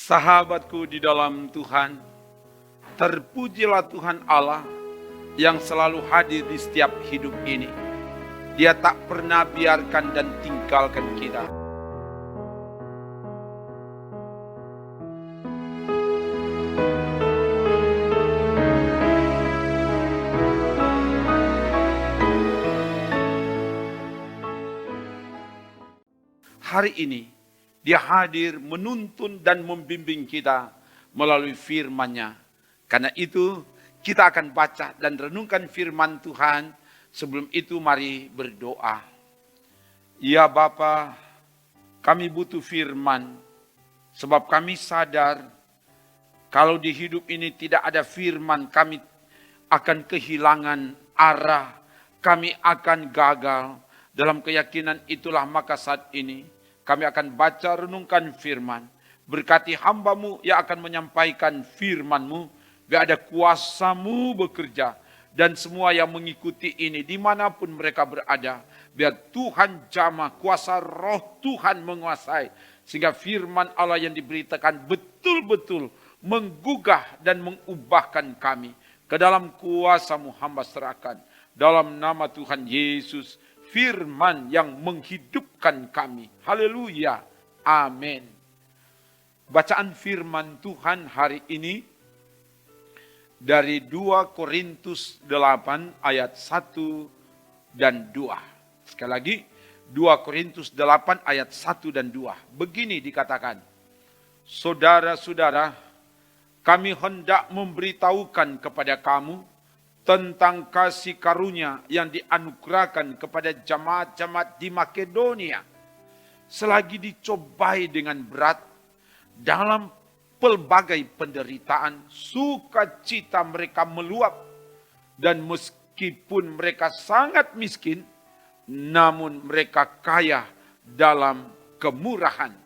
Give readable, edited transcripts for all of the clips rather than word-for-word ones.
Sahabatku di dalam Tuhan, terpujilah Tuhan Allah yang selalu hadir di setiap hidup ini. Dia tak pernah biarkan dan tinggalkan kita. Hari ini, Dia hadir menuntun dan membimbing kita melalui firman-Nya. Karena itu, kita akan baca dan renungkan firman Tuhan. Sebelum itu, mari berdoa. Ya Bapa, kami butuh firman, sebab kami sadar kalau di hidup ini tidak ada firman, kami akan kehilangan arah, kami akan gagal. Dalam keyakinan itulah maka saat ini kami akan baca renungkan firman. Berkati hamba-Mu yang akan menyampaikan firman-Mu. Biar ada kuasa-Mu bekerja. Dan semua yang mengikuti ini dimanapun mereka berada. Biar Tuhan jamah, kuasa roh Tuhan menguasai. Sehingga firman Allah yang diberitakan betul-betul menggugah dan mengubahkan kami. Ke dalam kuasa-Mu hamba serahkan. Dalam nama Tuhan Yesus, firman yang menghidupkan kami. Haleluya. Amin. Bacaan firman Tuhan hari ini dari 2 Korintus 8 ayat 1 dan 2. Sekali lagi, 2 Korintus 8 ayat 1 dan 2. Begini dikatakan, saudara-saudara, kami hendak memberitahukan kepada kamu tentang kasih karunia yang dianugerahkan kepada jemaat-jemaat di Makedonia. Selagi dicobai dengan berat dalam pelbagai penderitaan, sukacita mereka meluap. Dan meskipun mereka sangat miskin, namun mereka kaya dalam kemurahan.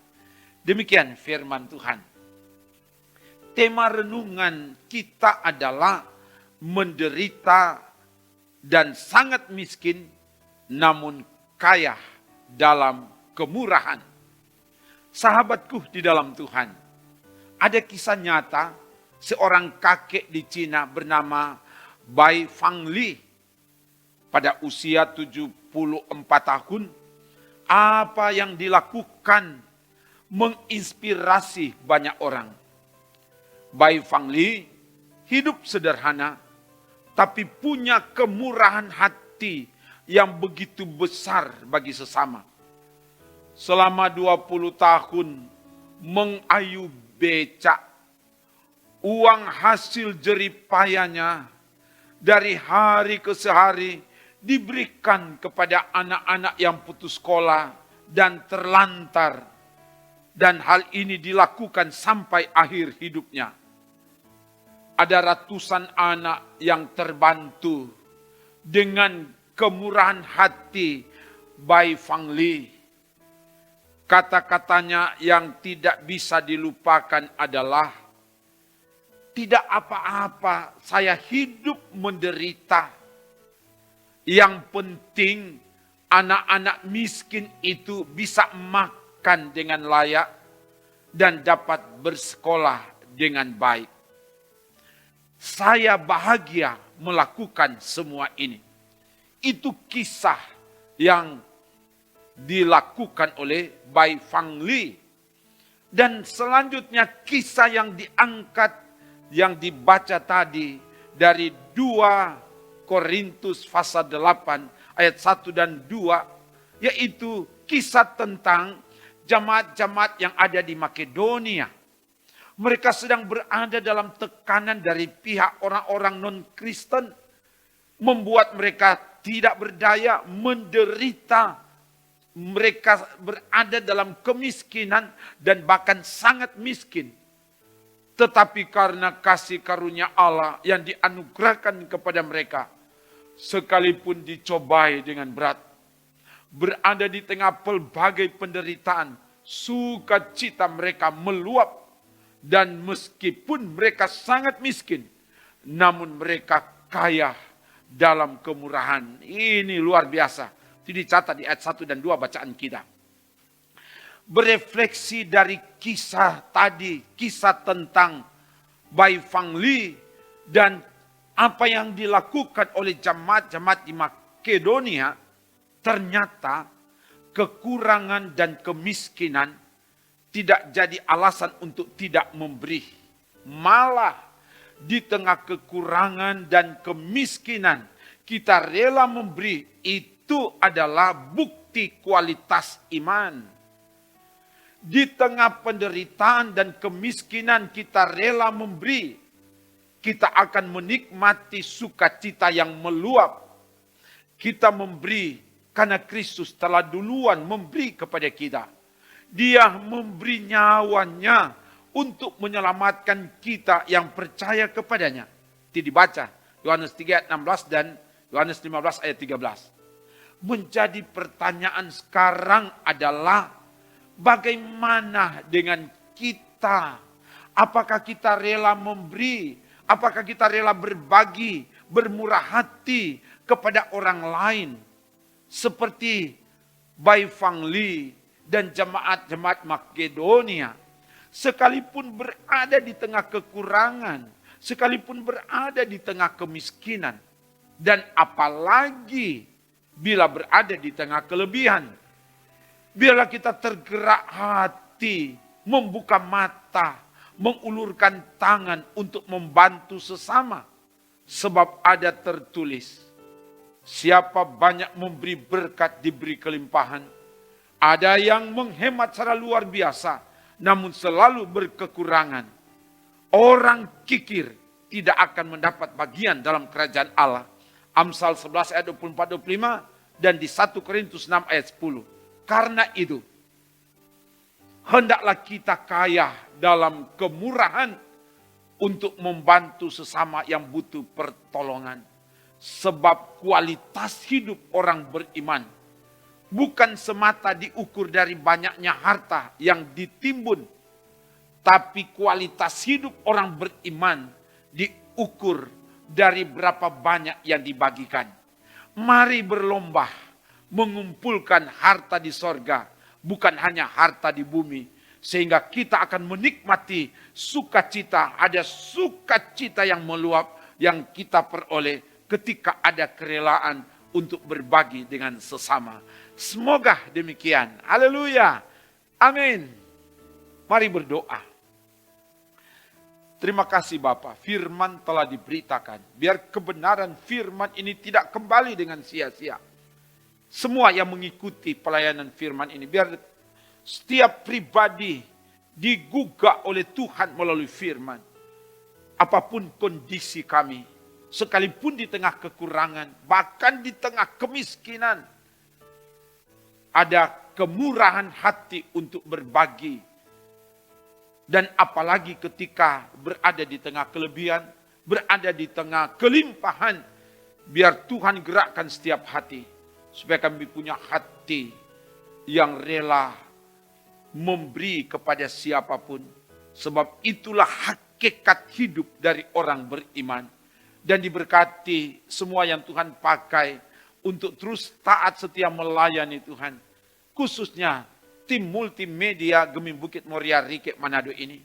Demikian firman Tuhan. Tema renungan kita adalah menderita dan sangat miskin, namun kaya dalam kemurahan. Sahabatku di dalam Tuhan, ada kisah nyata seorang kakek di Cina bernama Bai Fangli. Pada usia 74 tahun, apa yang dilakukan menginspirasi banyak orang. Bai Fangli hidup sederhana, tapi punya kemurahan hati yang begitu besar bagi sesama. Selama 20 tahun mengayuh becak, uang hasil jeripayanya dari hari ke hari diberikan kepada anak-anak yang putus sekolah dan terlantar. Dan hal ini dilakukan sampai akhir hidupnya. Ada ratusan anak yang terbantu dengan kemurahan hati Bai Fangli. Kata-katanya yang tidak bisa dilupakan adalah, tidak apa-apa, saya hidup menderita. Yang penting anak-anak miskin itu bisa makan dengan layak dan dapat bersekolah dengan baik. Saya bahagia melakukan semua ini. Itu kisah yang dilakukan oleh Bai Fangli. Dan selanjutnya kisah yang diangkat, yang dibaca tadi dari 2 Korintus pasal 8 ayat 1 dan 2. Yaitu kisah tentang jemaat-jemaat yang ada di Makedonia. Mereka sedang berada dalam tekanan dari pihak orang-orang non-Kristen. Membuat mereka tidak berdaya, menderita. Mereka berada dalam kemiskinan dan bahkan sangat miskin. Tetapi karena kasih karunia Allah yang dianugerahkan kepada mereka, sekalipun dicobai dengan berat, berada di tengah pelbagai penderitaan, sukacita mereka meluap. Dan meskipun mereka sangat miskin, namun mereka kaya dalam kemurahan. Ini luar biasa. Itu dicatat di ayat 1 dan 2 bacaan kita. berefleksi dari kisah tadi, kisah tentang Bai Fang Li dan apa yang dilakukan oleh jemaat-jemaat di Makedonia, ternyata kekurangan dan kemiskinan tidak jadi alasan untuk tidak memberi. Malah di tengah kekurangan dan kemiskinan kita rela memberi, itu adalah bukti kualitas iman. Di tengah penderitaan dan kemiskinan kita rela memberi, kita akan menikmati sukacita yang meluap. Kita memberi karena Kristus telah duluan memberi kepada kita. Dia memberi nyawanya untuk menyelamatkan kita yang percaya kepadanya. Itu dibaca Yohanes 3 ayat 16 dan Yohanes 15 ayat 13. Menjadi pertanyaan sekarang adalah bagaimana dengan kita? Apakah kita rela memberi? Apakah kita rela berbagi, bermurah hati kepada orang lain? Seperti Bai Fang Li dan jemaat-jemaat Makedonia. Sekalipun berada di tengah kekurangan, sekalipun berada di tengah kemiskinan, dan apalagi bila berada di tengah kelebihan. Biarlah kita tergerak hati, membuka mata, mengulurkan tangan untuk membantu sesama. Sebab ada tertulis, siapa banyak memberi berkat diberi kelimpahan. Ada yang menghemat secara luar biasa, namun selalu berkekurangan. Orang kikir tidak akan mendapat bagian dalam kerajaan Allah. Amsal 11 ayat 24-25 dan di 1 Korintus 6 ayat 10. Karena itu, hendaklah kita kaya dalam kemurahan untuk membantu sesama yang butuh pertolongan. Sebab kualitas hidup orang beriman bukan semata diukur dari banyaknya harta yang ditimbun, tapi kualitas hidup orang beriman diukur dari berapa banyak yang dibagikan. Mari berlomba mengumpulkan harta di sorga, bukan hanya harta di bumi, sehingga kita akan menikmati sukacita. Ada sukacita yang meluap yang kita peroleh ketika ada kerelaan untuk berbagi dengan sesama. Semoga demikian. Haleluya. Amin. Mari berdoa. Terima kasih Bapa, firman telah diberitakan. Biar kebenaran firman ini tidak kembali dengan sia-sia. Semua yang mengikuti pelayanan firman ini, biar setiap pribadi digugah oleh Tuhan melalui firman. Apapun kondisi kami, sekalipun di tengah kekurangan, bahkan di tengah kemiskinan, ada kemurahan hati untuk berbagi. Dan apalagi ketika berada di tengah kelebihan, berada di tengah kelimpahan, biar Tuhan gerakkan setiap hati, supaya kami punya hati yang rela memberi kepada siapapun. Sebab itulah hakikat hidup dari orang beriman. Dan diberkati semua yang Tuhan pakai untuk terus taat setia melayani Tuhan. Khususnya tim multimedia Gemim Bukit Moria Rike Manado ini.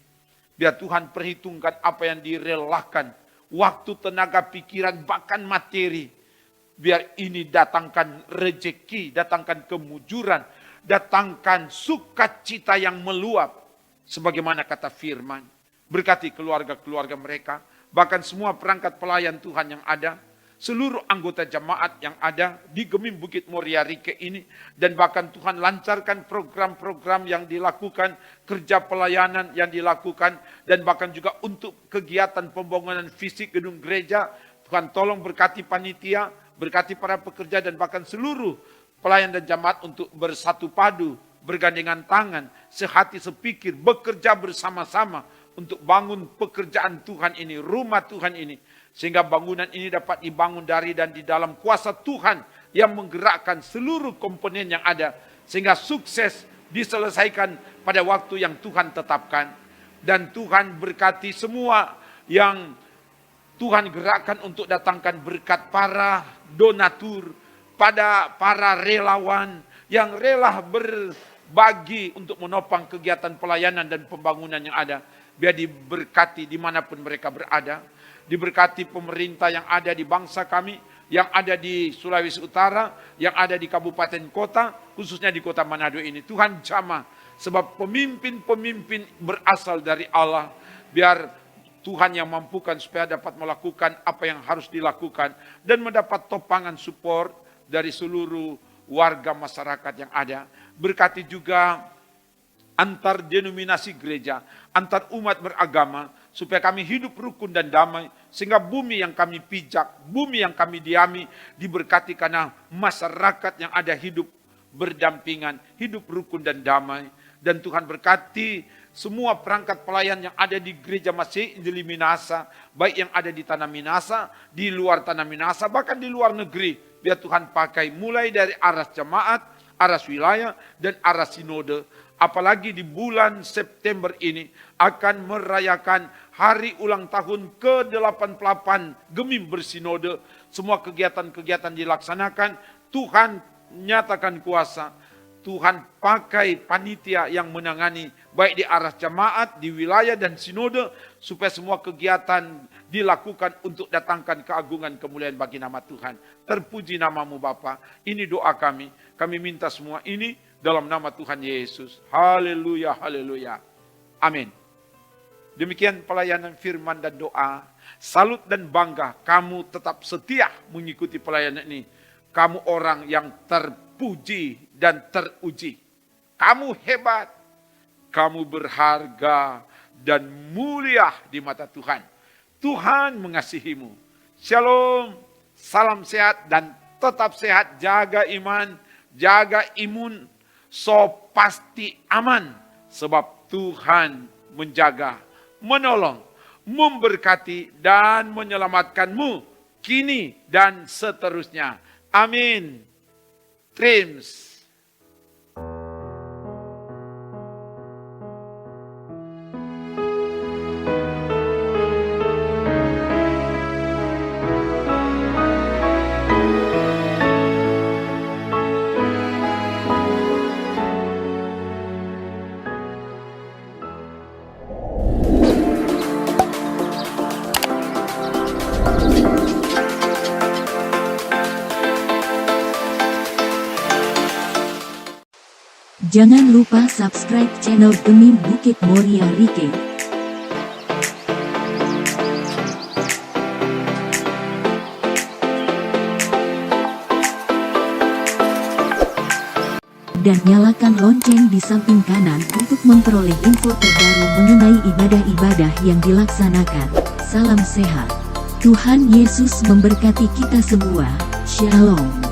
Biar Tuhan perhitungkan apa yang direlakan. Waktu, tenaga, pikiran, bahkan materi. Biar ini datangkan rejeki, datangkan kemujuran, datangkan sukacita yang meluap. Sebagaimana kata firman. Berkati keluarga-keluarga mereka. Bahkan semua perangkat pelayan Tuhan yang ada. Seluruh anggota jemaat yang ada di Gemim Bukit Moria Rike ini. Dan bahkan Tuhan lancarkan program-program yang dilakukan, kerja pelayanan yang dilakukan. Dan bahkan juga untuk kegiatan pembangunan fisik gedung gereja. Tuhan tolong berkati panitia, berkati para pekerja dan bahkan seluruh pelayan dan jemaat untuk bersatu padu, bergandengan tangan, sehati sepikir, bekerja bersama-sama untuk bangun pekerjaan Tuhan ini, rumah Tuhan ini. Sehingga bangunan ini dapat dibangun dari dan di dalam kuasa Tuhan yang menggerakkan seluruh komponen yang ada. Sehingga sukses diselesaikan pada waktu yang Tuhan tetapkan. Dan Tuhan berkati semua yang Tuhan gerakkan untuk datangkan berkat para donatur, pada para relawan yang rela bagi untuk menopang kegiatan pelayanan dan pembangunan yang ada. Biar diberkati dimanapun mereka berada. Diberkati pemerintah yang ada di bangsa kami, yang ada di Sulawesi Utara, yang ada di kabupaten kota, khususnya di kota Manado ini. Tuhan jamah, sebab pemimpin-pemimpin berasal dari Allah. Biar Tuhan yang mampukan supaya dapat melakukan apa yang harus dilakukan dan mendapat topangan support dari seluruh warga masyarakat yang ada. Berkati juga antar denominasi gereja, antar umat beragama, supaya kami hidup rukun dan damai, sehingga bumi yang kami pijak, bumi yang kami diami, diberkati karena masyarakat yang ada hidup berdampingan, hidup rukun dan damai. Dan Tuhan berkati semua perangkat pelayan yang ada di gereja Masih Injili Minasa, baik yang ada di tanah Minasa, di luar tanah Minasa, bahkan di luar negeri. Biar Tuhan pakai mulai dari aras jemaat, aras wilayah, dan aras sinode. Apalagi di bulan September ini akan merayakan hari ulang tahun ke-88 Gemim Bersinode. Semua kegiatan-kegiatan dilaksanakan, Tuhan nyatakan kuasa. Tuhan pakai panitia yang menangani baik di aras jemaat, di wilayah dan sinode, supaya semua kegiatan dilakukan untuk datangkan keagungan kemuliaan bagi nama Tuhan. Terpuji namamu Bapa. Ini doa kami. Kami minta semua ini dalam nama Tuhan Yesus. Haleluya, haleluya. Amin. Demikian pelayanan firman dan doa. Salut dan bangga kamu tetap setia mengikuti pelayanan ini. Kamu orang yang terpuji dan teruji. Kamu hebat, kamu berharga dan mulia di mata Tuhan. Tuhan mengasihimu. Shalom, salam sehat dan tetap sehat. Jaga iman, jaga imun, so pasti aman. Sebab Tuhan menjaga, menolong, memberkati dan menyelamatkanmu kini dan seterusnya. Amin. Trims. Jangan lupa subscribe channel Gemim Bukit Moria Rike. Dan nyalakan lonceng di samping kanan untuk memperoleh info terbaru mengenai ibadah-ibadah yang dilaksanakan. Salam sehat. Tuhan Yesus memberkati kita semua. Shalom.